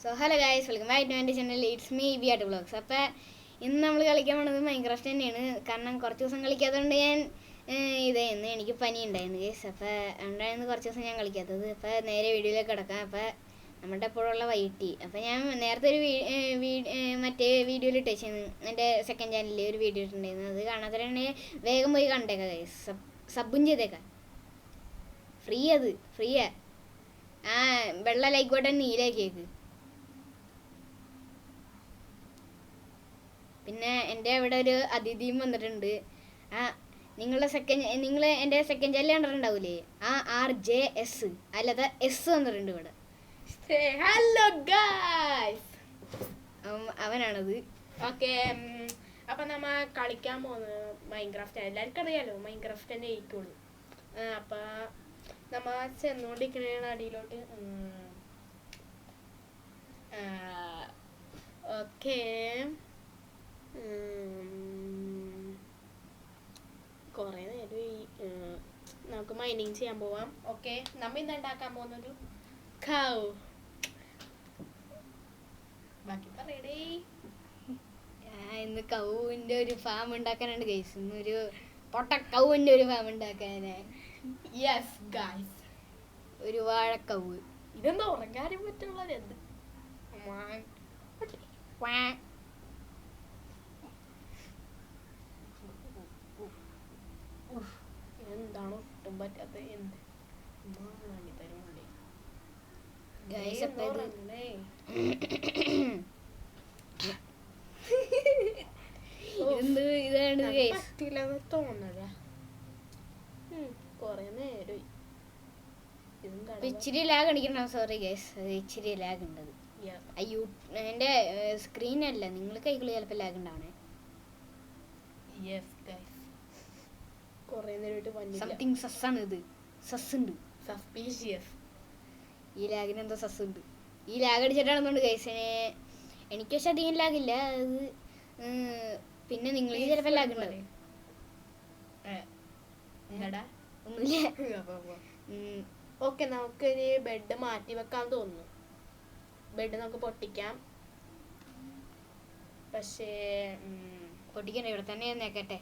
So hello guys, welcome back to എൻ്റെ channel. It's me B art vlogs. അപ്പോൾ ഇന്ന് നമ്മൾ കളിക്കാൻ പോണത് മൈൻക്രാഫ്റ്റ് തന്നെയാണ്. കാരണം കുറച്ച് ദിവസം കളിക്കാത്തതുകൊണ്ട് ഞാൻ ഇതായിരുന്നു, എനിക്ക് പനി ഉണ്ടായിരുന്നു ഗൈസ്. അപ്പോൾ ഉണ്ടായിരുന്നു കുറച്ച് ദിവസം ഞാൻ കളിക്കാത്തത്. അപ്പോൾ നേരെ വീഡിയോയിലേക്ക് കിടക്കാം. അപ്പോൾ നമ്മുടെ എപ്പോഴുള്ള വൈറ്റി. അപ്പോൾ ഞാൻ നേരത്തെ ഒരു മറ്റേ വീഡിയോയിൽ ഇട്ടേച്ചായിരുന്നു, എൻ്റെ സെക്കൻഡ് ചാനലിൽ ഒരു വീഡിയോ ഇട്ടുണ്ടായിരുന്നു. അത് കാണാത്തവരാണെങ്കിൽ വേഗം പോയി കണ്ടേക്കാം ഗൈസ്. സബും ചെയ്തേക്കാം. അത് ഫ്രീയാ. വെള്ള ലൈക്ക് ബട്ടൺ നീലാക്കിയേക്ക്. പിന്നെ എൻ്റെ അവിടെ ഒരു അതിഥിയും വന്നിട്ടുണ്ട്. നിങ്ങൾ എൻ്റെ സെക്കൻഡ് ചാനൽ കണ്ടിട്ടുണ്ടാവൂലേ, RJS അല്ലാതെ എസ് വന്നിട്ടുണ്ട് ഇവിടെ. ഹലോ ഗായ്സ്, അവനാണത്. ഓക്കെ. അപ്പൊ നമ്മ കളിക്കാൻ പോകുന്നത് മൈൻക്രാഫ്റ്റ്. എല്ലാവർക്കും അറിയാലോ, മൈൻക്രാഫ്റ്റ് തന്നെ ആയിക്കോളൂ. അപ്പൊ നമ്മ ചെന്നുകൊണ്ടിരിക്കുന്ന അടിയിലോട്ട്. ഓക്കെ, കുറേ നേരം നമുക്ക് മൈനിങ് ചെയ്യാൻ പോവാം. ഓക്കെ, നമ്മ ഇന്ന് ഉണ്ടാക്കാൻ പോകുന്നൊരു കൗ. ബാക്കി പറയടേ. ഇന്ന് കൗവിൻ്റെ ഒരു ഫാം ഉണ്ടാക്കാനുണ്ട് ഗൈസ്. ഇന്നൊരു പൊട്ട കൗവിൻ്റെ ഒരു ഫാം ഉണ്ടാക്കാനാ. യെസ് ഗൈസ്, ഒരു വാഴക്കവ്. ഇതെന്താ ഉറങ്ങാനും പറ്റുള്ളത്? എന്ത് എന്താണോ ഒട്ടും പറ്റാത്ത എന്ത് തരുമുണ്ടേ ഗൈസ്. ഇതാണ് പറ്റില്ലെന്ന് തോന്നല. കൊറേ നേരം ഇച്ചിരി ലാഗ് അടിക്കണം. സോറി ഗൈസ്, ഇച്ചിരി ലാഗ് ഉണ്ടത്. അയ്യോ, എൻ്റെ സ്ക്രീനല്ല, നിങ്ങൾ കൈകളി ചിലപ്പോൾ ലാഗ് ഉണ്ടാവണേ. സംതിങ് സസ്സാണ് ഇത്. സസ്സുണ്ട്, സസ്പീഷ്യസ്. ഈ ലാഗിന് എന്തോ സസ്സുണ്ട്. ഈ ലാഗ് അടിച്ചിട്ടാണെന്നുണ്ട് ഗൈസ്. എനിക്ക് പക്ഷെ അധികം ലാഗില്ല അത്. പിന്നെ നിങ്ങൾക്ക് ചിലപ്പോൾ ലാഗ് ഉണ്ടാവും. ഒന്നുമില്ല. ഓക്കെ, നമുക്ക് ഇനി ബെഡ് മാറ്റി വെക്കാൻ തോന്നുന്നു. ബെഡ് നമുക്ക് പൊട്ടിക്കാം. പക്ഷേ പൊട്ടിക്കണ്ട, ഇവിടെ തന്നെ നേക്കട്ടെ.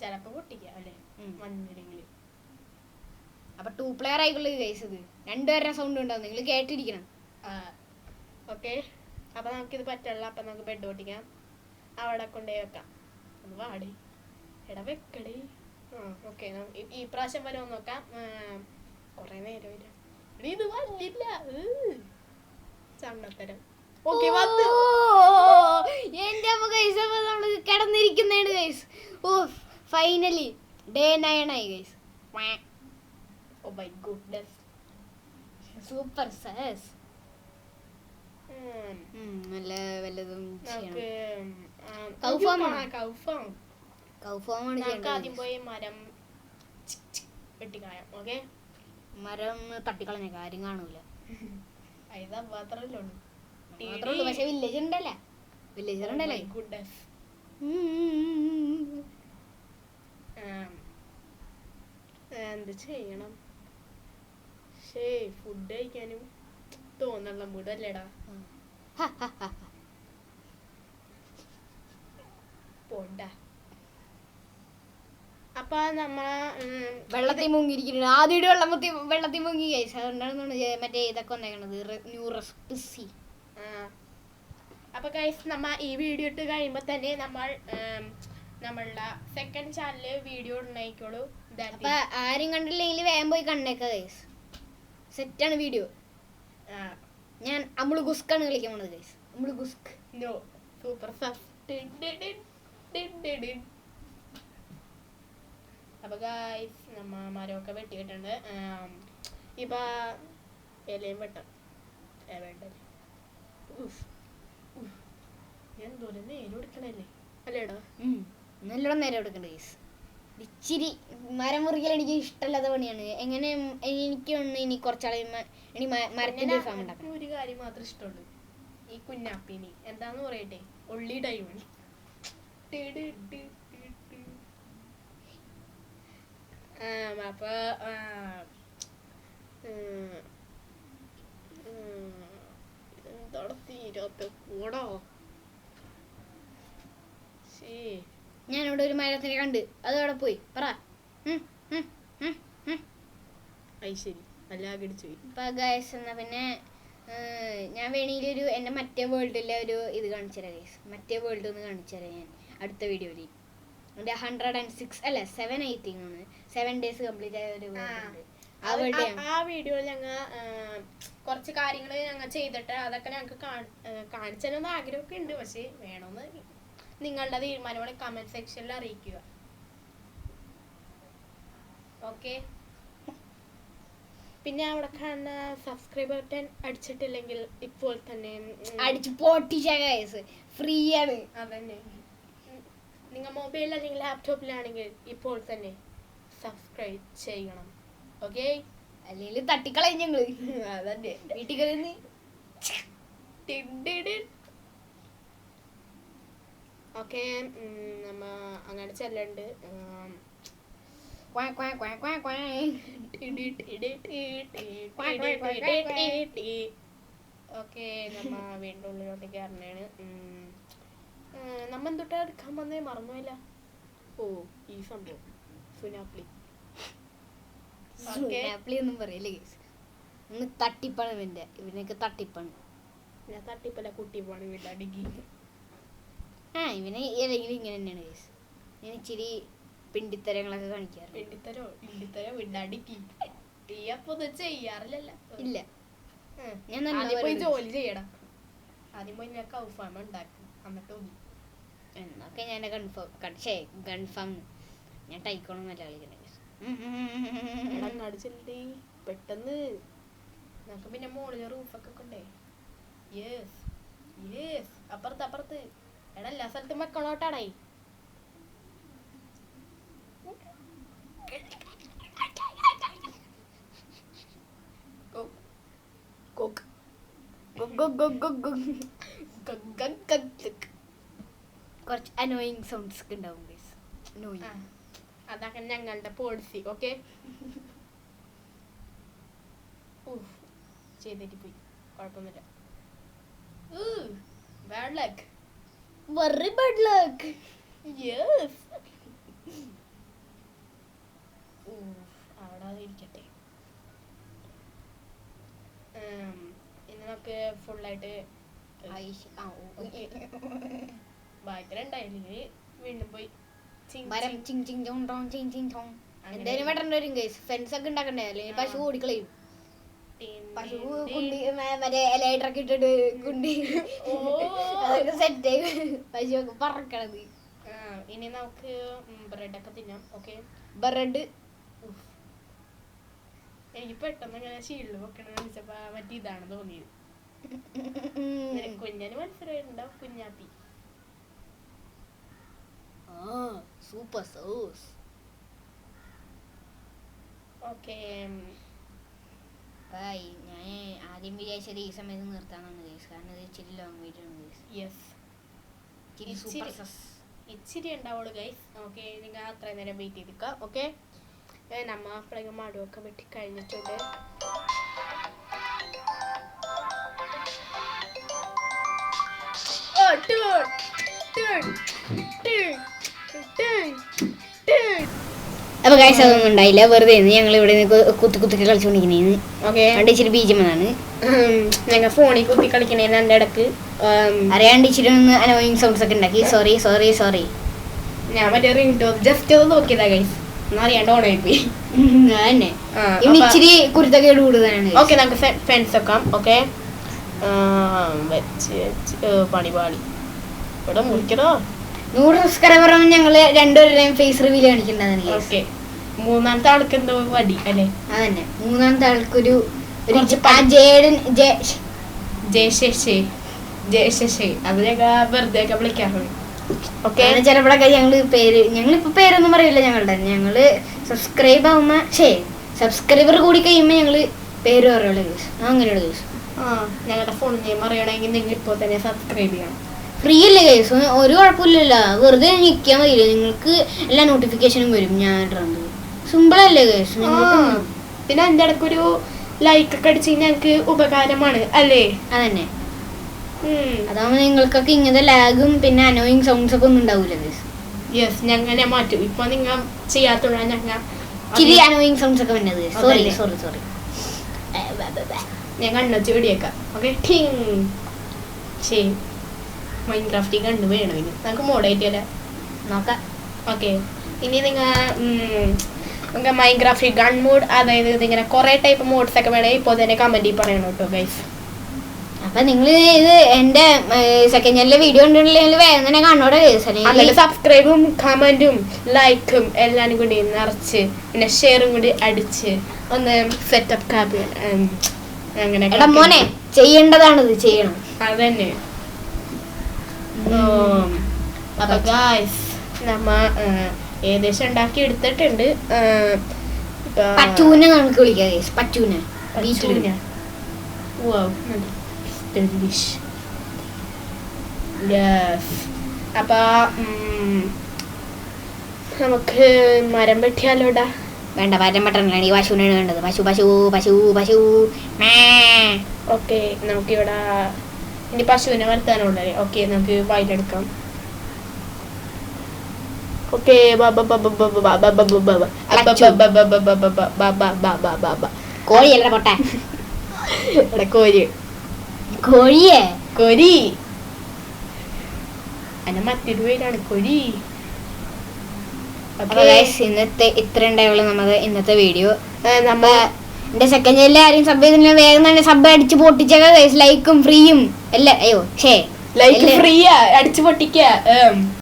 ചിലപ്പോ പൊട്ടിക്കാം അല്ലേ, മണ്ണില്ലെങ്കിൽ. അപ്പൊ 2 പ്ലെയർ ആയിക്കുള്ളൂ ഗൈസ്. ഇത് രണ്ടുപേരുടെ സൗണ്ട് ഉണ്ടാവും, നിങ്ങൾ കേട്ടിരിക്കണം. ഓക്കെ, അപ്പൊ നമുക്കിത് പറ്റുള്ള. അപ്പൊ നമുക്ക് ബെഡ് പൊട്ടിക്കാം. അവിടെ കൊണ്ടുപോയി വെക്കാം. ഒന്ന് വാടി എടാ വെക്കടേ. ഓക്കെ, ഈ പ്രാവശ്യം വരെ ഒന്ന് നോക്കാം. കൊറേ നേരം ഇത് വന്നില്ല. ചണ്ണത്തരം. ഓക്കെ, നമ്മള് കിടന്നിരിക്കുന്നതാണ് ഗൈസ്. ഓ, ഫൈനലി ഡേ 9 ആയി guys. Oh my goodness, super sus. നല്ല വല്ലതും ആദ്യം പോയി മരം വെട്ടിക്കളയാം. ഓക്കെ, മരം തട്ടിക്കളഞ്ഞ കാര്യം കാണൂല. മാത്രല്ലേ ഉള്ളൂ. പക്ഷെ വില്ലേജർ ഉണ്ടല്ലേ. എന്ത് ചെയ്യണം? ഫുഡ് കഴിക്കാനും തോന്നുള്ള മൂടല്ലേടാ. പോണ്ട. അപ്പൊ നമ്മ വെള്ളത്തിൽ മുങ്ങിയിരിക്കുന്നു. ആദ്യമായിട്ട് വെള്ളത്തിൽ മുങ്ങി കഴിച്ചു. അതുകൊണ്ടാണ് മറ്റേ ഇതൊക്കെ വന്നേക്കണത്, ന്യൂ റെസിപ്പി. അപ്പൊ ഗൈസ്, നമ്മ ഈ വീഡിയോ ഇട്ട് കഴിയുമ്പോ തന്നെ നമ്മളുടെ സെക്കൻഡ് ചാനലില് വീഡിയോ ഉണ്ടായിക്കോളൂ. അപ്പൊ ആരും കണ്ടില്ലെങ്കിൽ വേഗം പോയി കണ്ടേക്ക ഗൈസ്. സെറ്റാണ് വീഡിയോ. ഞാൻ അമ്മുള് ഗുസ്കാണ് കളിക്കാൻ പോണത് ഗൈസ്. അമ്മുള് ഗുസ്ക് സൂപ്പർ ഫാസ്റ്റ്. അപ്പൊ ഗൈസ്, നമ്മ മരമൊക്കെ വെട്ടിയിട്ടുണ്ട്. ഇപ്പൊ ഇലയും വെട്ടാം. വേണ്ടല്ലേ, എന്തോരം നേരം എടുക്കണല്ലേ അല്ലേടാ. നല്ലോണം നേരം എടുക്കണ്ട ഗൈസ്. ഇച്ചിരി മരം മുറിക്കൽ എനിക്ക് ഇഷ്ടമല്ലാത്ത പണിയാണ്. എങ്ങനെ എനിക്ക് ഇനി കുറച്ചാളെ മരത്തിന്റെ ഫാം ഉണ്ടാക്കാം. ഒരു കാര്യം മാത്രം ഇഷ്ടമുള്ളൂ, ഈ കുഞ്ഞാപ്പിനി എന്താന്ന് പറയട്ടെ, ഒള്ളി ഡയമണ്ട്. അപ്പൊ ഇതെന്താണ് ഒക്കെ കൂടോ. ശേ ഞാനിവിടെ ഒരു മരത്തിനെ കണ്ട്, അത് അവിടെ പോയി പറ. അത് ശരി, നല്ല അടിച്ചു പോയി. ഇപ്പൊ ഗൈസ് എന്നാ പിന്നെ ഞാൻ വേണമെങ്കിൽ എൻ്റെ മറ്റേ വേൾഡിലെ ഒരു ഇത് കാണിച്ചു തരാം ഗൈസ്. മറ്റേ വേൾഡ് ഒന്ന് കാണിച്ചു തരാം ഞാൻ അടുത്ത വീഡിയോയിൽ. എൻ്റെ 106 അല്ല 7 ആണ് 7 days കംപ്ലീറ്റ് ആയ ഒരു വേൾഡ്. ആ വീഡിയോയിൽ ഞങ്ങൾ കുറച്ച് കാര്യങ്ങൾ ഞങ്ങൾ ചെയ്തിട്ട് അതൊക്കെ ഞങ്ങൾക്ക് കാണിച്ചു തരുന്ന ആഗ്രഹമൊക്കെ ഉണ്ട്. പക്ഷെ വേണമെന്ന് നിങ്ങളുടെ തീരുമാനമാണ് കമന്റ് സെക്ഷനിൽ അറിയിക്കുക. ഓക്കെ. പിന്നെ അവിടെ കാണുന്ന സബ്സ്ക്രൈബ് ബട്ടൺ അടിച്ചിട്ടില്ലെങ്കിൽ ഇപ്പോൾ തന്നെ അടിച്ച് പൊട്ടിച്ച ഗൈസ്, ഫ്രീ ആണ്. അതന്നെ, നിങ്ങൾ മൊബൈലിൽ അല്ലെങ്കിൽ ലാപ്ടോപ്പിലാണെങ്കിൽ ഇപ്പോൾ തന്നെ സബ്സ്ക്രൈബ് ചെയ്യണം. ഓക്കെ, അല്ലെങ്കിൽ തട്ടിക്കളയും ഞങ്ങള്. അതന്നെ, വീട്ടിൽ കളി. ഓക്കെ, നമ്മ അങ്ങനെ ചെല്ലുണ്ട്. ഓക്കെ, നമ്മ വീണ്ടും ഉള്ളിലോട്ടേക്ക് ഇറങ്ങാണ്. നമ്മ എന്തൊട്ടാ എടുക്കാൻ വന്നേ മറന്നുമില്ല. ഓ, ഈ സംഭവം സുനാപ്ലി. ഒന്നും പറയല്ലേ ഗൈസ്, ഒന്ന് തട്ടിപ്പാണ് ഇവനൊക്കെ തട്ടിപ്പാണ്. ഞാൻ തട്ടിപ്പല്ല, കുട്ടിപ്പാണ് വീട്ടിലടിക്കി. ഇവനെ ഏതെങ്കിലും ഇങ്ങനെ തന്നെയാണ് ഗൈസ്. ഞാൻ ഇച്ചിരി പിണ്ടിത്തരങ്ങളൊക്കെ കാണിക്കാറ്. പിണ്ടിത്തരോ വീട്ടിലടിക്കി അപ്പൊ ചെയ്യാറില്ലല്ലോ. ഇല്ല, ഞാൻ പോയി ജോലി ചെയ്യണം. ആദ്യം പോയി ഞാൻ കൗഫാമ ഉണ്ടാക്കും, എന്നിട്ട് എന്നൊക്കെ ഞാൻ കൺഫേം ഞാൻ ടൈക്കോണൊന്നല്ല കളിക്കണേ. അടിച്ചില്ലേ പെട്ടെന്ന്. നമുക്ക് പിന്നെ മോളില് റൂഫൊക്കെ കൊണ്ടേ. യെസ് യെസ്, അപ്പുറത്ത് എടാ എല്ലാ സ്ഥലത്തും വെക്കണോട്ടാണേ. കുറച്ച് അനോയിങ് സൗണ്ട്സ് ഒക്കെ ഉണ്ടാവും. അതൊക്കെ ഞങ്ങളുടെ പോളിസി. ഓക്കെ, ചെയ്തിട്ട് പോയി, കുഴപ്പമൊന്നുമില്ല. Bad luck, very bad luck. Yes, അവിടെ ഇരിക്കട്ടെ. ഇനി നമുക്ക് ഫുള്ളായിട്ട് ബാക്കിലുണ്ടായില്ലെങ്കിൽ വീണ്ടും പോയി എന്തായാലും വെട്ടേണ്ടി വരും ഗൈസ്. ഫെൻസ് ഒക്കെ ഉണ്ടാക്കണ്ടേ, അല്ലെങ്കിൽ പശു ഓടിക്കളയും. പശു കുണ്ടി മറ്റേ ഇലയിട്ടൊക്കെ ഇട്ടിട്ട് കുണ്ടി അതൊക്കെ സെറ്റ് പശു ഒക്കെ പറക്കണത്. ഇനി നമുക്ക് ബ്രെഡൊക്കെ തിന്നാം. ഓക്കെ, ബ്രെഡ് എനിക്ക് പെട്ടെന്ന് ഇങ്ങനെ ഷീൽഡ് വെക്കണമെന്ന് വെച്ചപ്പോ മറ്റേ ഇതാണ് തോന്നിയത്. കുഞ്ഞന് മനസ്സിലായിട്ടുണ്ടാവും, കുഞ്ഞാപ്പി. Super sauce. ഓക്കെ, ഞാൻ ആദ്യം വിചാരിച്ചത് ഈ സമയത്ത് നിർത്താനാണ് ഗൈസ്, കാരണം ഇത് ഇച്ചിരി ലോങ് വീഡിയോ ആണ് ഗൈസ്. യെസ്, ഇച്ചിരി ഇച്ചിരി ഉണ്ടാവുള്ളൂ ഗൈസ്. ഓക്കെ, നിങ്ങൾ അത്രയും നേരം വെയിറ്റ് ചെയ്തിക്കുക. ഓക്കെ, നമ്മ അപ്പോഴേക്കും മടുവൊക്കെ വെട്ടി കഴിഞ്ഞിട്ടുണ്ട്. അപ്പൊ ഗൈസ് അതൊന്നും ഉണ്ടായില്ല, വെറുതെ ഞങ്ങൾ ഇവിടെ കുത്തി കളിച്ചുകൊണ്ടിരിക്കുന്നേന്ന്. അവിടെ ഇച്ചിരി ബീജമാണ് ഞങ്ങൾ ഫോണിൽ കുത്തി കളിക്കണേന്ന് എൻ്റെ ഇടക്ക് അറിയാണ്ട് ഇച്ചിരി ഒന്ന് അനോയിങ് സൗണ്ട്സ് ഒക്കെ ഉണ്ടാക്കി. സോറി. ഞാൻ മറ്റേ റിംഗ് ടോൺ ജസ്റ്റ് ഒന്ന് നോക്കിയതാ ഗൈസ്, അറിയാണ്ട് ഓണായി പോയി. തന്നെ ഇച്ചിരി കുരുത്തക്കേട് കൂടുതലാണ്. ഓക്കെ, നമുക്ക് ഫെൻസ് വെക്കാം. ഓക്കെ, പണിപാളി ഇവിടെ മുറിക്കണോ. 100 സബ്സ്ക്രൈബർ ഞങ്ങള് രണ്ടുപേരുടെയും ഫേസ് റിവീൽ കാണിക്കണ്ടാണ്. ഓക്കെ, മൂന്നാമത്തെ ആൾക്ക് എന്തോ വടി അല്ലേ? അതന്നെ, മൂന്നാമത്തെ ആൾക്കൊരു ജയശേ അത് ഞങ്ങൾ വെറുതെ ഒക്കെ വിളിക്കാറുണ്ട്. ഓക്കെ, ചിലപ്പോഴൊക്കെ ഞങ്ങളിപ്പോ പേരൊന്നും പറയില്ല ഞങ്ങള് സബ്സ്ക്രൈബർ കൂടി കഴിയുമ്പോ ഞങ്ങള് പേര് പറയുള്ളൂ കേസ്. അങ്ങനെയുള്ള കേസ്. ഞങ്ങളുടെ ഫോൺ നെയിം അറിയണമെങ്കിൽ നിങ്ങൾ ഇപ്പോൾ തന്നെ സബ്സ്ക്രൈബ് ചെയ്യണം. ഫ്രീ അല്ലേ കേസ്, ഒരു കുഴപ്പമില്ലല്ലോ. വെറുതെ നിൽക്കാൻ മതിയില്ലേ, നിങ്ങൾക്ക് എല്ലാ നോട്ടിഫിക്കേഷനും വരും ഞാൻ ഇടുന്നത്. സിമ്പിൾ അല്ലേ കേസ്. പിന്നെ എൻ്റെ ഇടയ്ക്കൊരു ലൈക്ക് ഒക്കെ അടിച്ച് ഞങ്ങൾക്ക് ഉപകാരമാണ് അല്ലേ? അതന്നെ. അതാവുമ്പോ നിങ്ങൾക്കൊക്കെ ഇങ്ങനത്തെ ലാഗും പിന്നെ അനോയിങ് സൗണ്ട്സ് ഒക്കെ ഒന്നും ഉണ്ടാവൂല ഗൈസ്. യെസ്, ഞങ്ങനെ മാറ്റും. ഇപ്പൊ നിങ്ങൾ ചെയ്യാത്തോളാം ഞങ്ങൾ ഇച്ചിരി അനോയിങ് സൗണ്ട്സ് ഒക്കെ വന്നത്. Sorry sorry sorry. ഞാൻ കണ്ണൊച്ച വെടിയേക്കാം. ഓക്കെ, ശരി. മൈൻക്രാഫ്റ്റ് കണ്ടു വേണം ഇനി നമുക്ക് മോഡേറ്റ് അല്ലേ നോക്കാം. ഓക്കെ, ഇനി നിങ്ങൾക്ക് മൈൻക്രാഫ്റ്റ് ഗൺ മോഡ്, അതായത് ഇതിങ്ങനെ കുറേ ടൈപ്പ് മോഡ്സ് ഒക്കെ വേണമെങ്കിൽ ഇപ്പോൾ തന്നെ കമൻറ്റിൽ പറയണം കേട്ടോ ഗൈസ്. അപ്പൊ നിങ്ങൾ ഇത് എന്റെ സെക്കൻഡ് ചാനലിലെ വീഡിയോ ഉണ്ടെങ്കിൽ വേഗം തന്നെ കാണോടെ ഗൈസ്. അതിൽ സബ്സ്ക്രൈബും കമൻറ്റും ലൈക്കും എല്ലാം കൂടി നിറച്ച് പിന്നെ ഷെയറും കൂടി അടിച്ച് ഒന്ന് സെറ്റപ്പ് അങ്ങനെ എടാ മോനെ ചെയ്യേണ്ടതാണിത്, ചെയ്യണം. അതന്നെ. അപ്പൊ ഗായ്സ് നമ്മ ഏകദേശം ഉണ്ടാക്കി എടുത്തിട്ടുണ്ട്. പച്ചൂനെ നമുക്ക് വിളിക്കാം ഗൈസ്. പച്ചൂനെ അപ്പൊ നമുക്ക് മരം വെട്ടിയാലോടാ. വേണ്ട, മരം വെട്ടണ ഈ പശുവിനാണ് വേണ്ടത്. പശു പശു പശു പശു. ഓക്കെ, നമുക്കിവിടെ ഇനി പശുവിനെ വളർത്താനുള്ളത്. ഓക്കെ, നമുക്ക് വയലെടുക്കാം. ഓക്കെ, കോഴിയല്ല പൊട്ടെ. കോഴി കോഴിയെ കൊരി അല്ല മറ്റൊരു പേരാണ് കൊരി. ഇന്നത്തെ ഇത്ര ഉണ്ടായുള്ളൂ നമ്മുടെ ഇന്നത്തെ വീഡിയോ. നമ്മ എന്റെ സെക്കൻഡ് ചാനലിൽ ആരും സബ് ചെയ്തിട്ടുണ്ടെങ്കിൽ വേഗം തന്നെ സബ് അടിച്ച് പൊട്ടിച്ചേക്ക ഗൈസ്. ലൈക്കും ഫ്രീയും അല്ല. അയ്യോ ഷേ ലൈക്ക് ഫ്രീ അടിച്ചു പൊട്ടിക്ക.